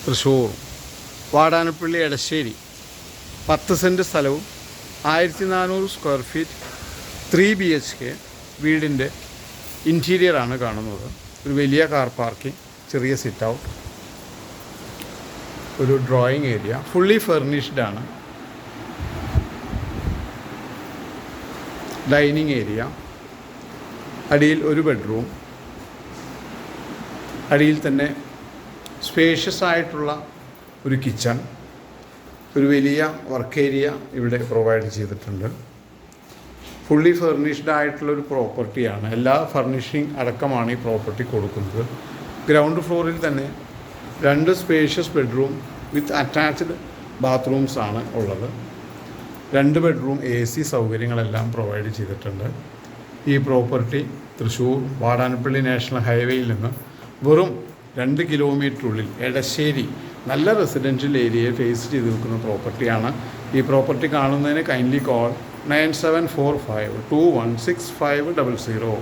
Thrissur Vadanappally Edassery 10 cent സ്ഥലവും 1400 square feet 3 BHK വീടിൻ്റെ ഇൻറ്റീരിയറാണ് കാണുന്നത്. ഒരു വലിയ കാർ പാർക്കിംഗ്, ചെറിയ സിറ്റ് ഔട്ട്, ഒരു ഡ്രോയിങ് ഏരിയ, ഫുള്ളി ഫർണിഷ്ഡ് ആണ്. ഡൈനിങ് ഏരിയ, അടിയിൽ ഒരു ബെഡ്റൂം, അടിയിൽ തന്നെ സ്പേഷ്യസ് ആയിട്ടുള്ള ഒരു കിച്ചൺ, ഒരു വലിയ വർക്ക് ഏരിയ ഇവിടെ പ്രൊവൈഡ് ചെയ്തിട്ടുണ്ട്. ഫുള്ളി ഫർണിഷ്ഡ് ആയിട്ടുള്ളൊരു പ്രോപ്പർട്ടിയാണ്. എല്ലാ ഫർണിഷിങ് അടക്കമാണ് ഈ പ്രോപ്പർട്ടി കൊടുക്കുന്നത്. ഗ്രൗണ്ട് ഫ്ലോറിൽ തന്നെ 2 spacious bedroom with attached bathrooms ആണ് ഉള്ളത്. 2 ബെഡ്റൂം AC സൗകര്യങ്ങളെല്ലാം പ്രൊവൈഡ് ചെയ്തിട്ടുണ്ട്. ഈ പ്രോപ്പർട്ടി തൃശ്ശൂർ വാടാനപ്പള്ളി നാഷണൽ ഹൈവേയിൽ നിന്ന് വെറും 2 കിലോമീറ്ററുള്ളിൽ എടശ്ശേരി നല്ല റെസിഡൻഷ്യൽ ഏരിയയെ ഫേസ് ചെയ്ത് നിൽക്കുന്ന പ്രോപ്പർട്ടിയാണ്. ഈ പ്രോപ്പർട്ടി കാണുന്നതിന് കൈൻഡ്ലി കോൾ 9745216500.